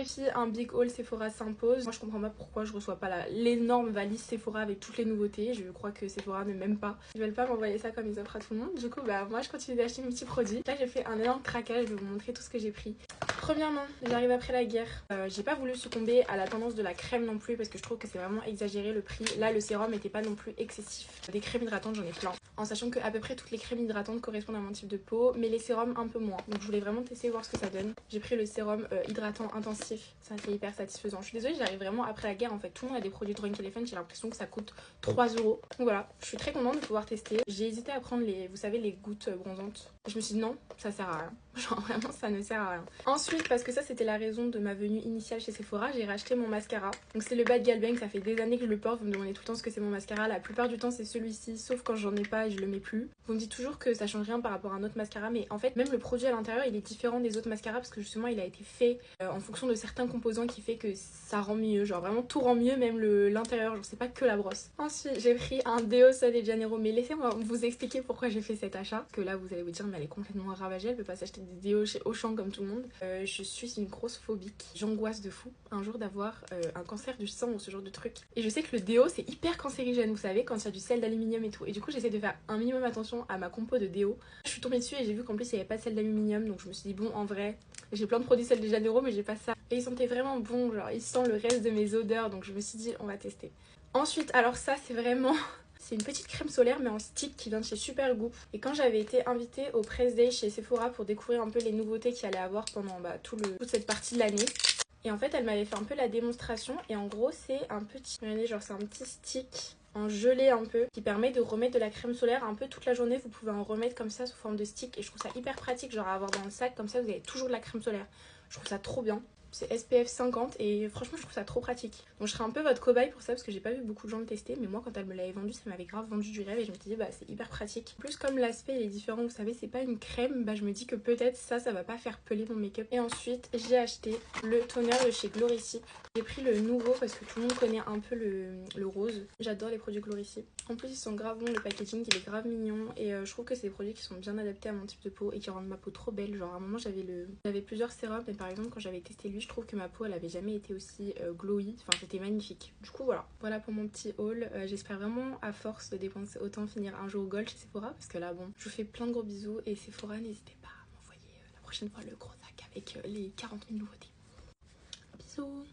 les filles, un big haul Sephora s'impose. Moi je comprends pas pourquoi je reçois pas l'énorme valise Sephora avec toutes les nouveautés. Je crois que Sephora ne m'aime pas. Ils veulent pas m'envoyer ça comme ils offrent à tout le monde. Du coup bah moi je continue d'acheter mes petits produits. Là j'ai fait un énorme craquage, je vais vous montrer tout ce que j'ai pris. Premièrement, j'arrive après la guerre. J'ai pas voulu succomber à la tendance de la crème non plus parce que je trouve que c'est vraiment exagéré le prix. Là le sérum était pas non plus excessif. Des crèmes hydratantes j'en ai plein. En sachant que à peu près toutes les crèmes hydratantes correspondent à mon type de peau, mais les sérums un peu moins. Donc je voulais vraiment tester voir ce que ça donne. J'ai pris le sérum hydratant intensif. Ça c'est hyper satisfaisant. Je suis désolée, j'arrive vraiment après la guerre en fait. Tout le monde a des produits Drunk Elephant, j'ai l'impression que ça coûte 3 €. Donc voilà, je suis très contente de pouvoir tester. J'ai hésité à prendre vous savez, les gouttes bronzantes. Je me suis dit non, ça sert à rien. Genre vraiment ça ne sert à rien. Ensuite, parce que ça c'était la raison de ma venue initiale chez Sephora, j'ai racheté mon mascara. Donc c'est le Bad Gal Bang, ça fait des années que je le porte. Vous me demandez tout le temps ce que c'est mon mascara. La plupart du temps c'est celui-ci, sauf quand j'en ai pas et je le mets plus. Vous me dites toujours que ça change rien par rapport à un autre mascara, mais en fait même le produit à l'intérieur il est différent des autres mascaras parce que justement il a été fait en fonction de certains composants qui fait que ça rend mieux. Genre vraiment tout rend mieux, même l'intérieur, genre c'est pas que la brosse. Ensuite j'ai pris un déo Sol de Janeiro, mais laissez-moi vous expliquer pourquoi j'ai fait cet achat. Parce que là vous allez vous dire mais elle est complètement ravagée, elle peut pas s'acheter des déos chez Auchan comme tout le monde. Je suis une grosse phobique. J'angoisse de fou un jour d'avoir un cancer du sang ou ce genre de truc. Et je sais que le déo c'est hyper cancérigène, vous savez, quand il y a du sel d'aluminium et tout. Et du coup j'essaie de faire un minimum attention à ma compo de déo. Je suis tombée dessus et j'ai vu qu'en plus il n'y avait pas de sel d'aluminium, donc je me suis dit bon en vrai j'ai plein de produits Sol de Janeiro mais j'ai pas ça. Et ils sentaient vraiment bon, genre ils sentent le reste de mes odeurs, donc je me suis dit on va tester. Ensuite alors ça c'est vraiment... C'est une petite crème solaire mais en stick qui vient de chez Supergoop. Et quand j'avais été invitée au Press Day chez Sephora pour découvrir un peu les nouveautés qu'il allait avoir pendant toute cette partie de l'année. Et en fait elle m'avait fait un peu la démonstration et en gros c'est un petit... Regardez, genre c'est un petit stick en gelée un peu qui permet de remettre de la crème solaire un peu toute la journée. Vous pouvez en remettre comme ça sous forme de stick et je trouve ça hyper pratique, genre à avoir dans le sac, comme ça vous avez toujours de la crème solaire. Je trouve ça trop bien. C'est SPF 50 et franchement je trouve ça trop pratique. Donc je serai un peu votre cobaye pour ça parce que j'ai pas vu beaucoup de gens le tester, mais moi quand elle me l'avait vendu ça m'avait grave vendu du rêve et je me suis dit bah c'est hyper pratique. Plus comme l'aspect il est différent, vous savez c'est pas une crème, bah je me dis que peut-être ça va pas faire peler mon make-up. Et ensuite j'ai acheté le toner de chez Glorici. J'ai pris le nouveau parce que tout le monde connaît un peu le rose. J'adore les produits Glorici. En plus ils sont grave bons, le packaging il est grave mignon et je trouve que c'est des produits qui sont bien adaptés à mon type de peau et qui rendent ma peau trop belle. Genre à un moment j'avais plusieurs sérums mais par exemple quand j'avais testé lui je trouve que ma peau elle avait jamais été aussi glowy, enfin c'était magnifique. Du coup voilà pour mon petit haul. J'espère vraiment à force de dépenser autant finir un jour au gold chez Sephora parce que là bon je vous fais plein de gros bisous et Sephora n'hésitez pas à m'envoyer la prochaine fois le gros sac avec les 40 000 nouveautés. Bisous.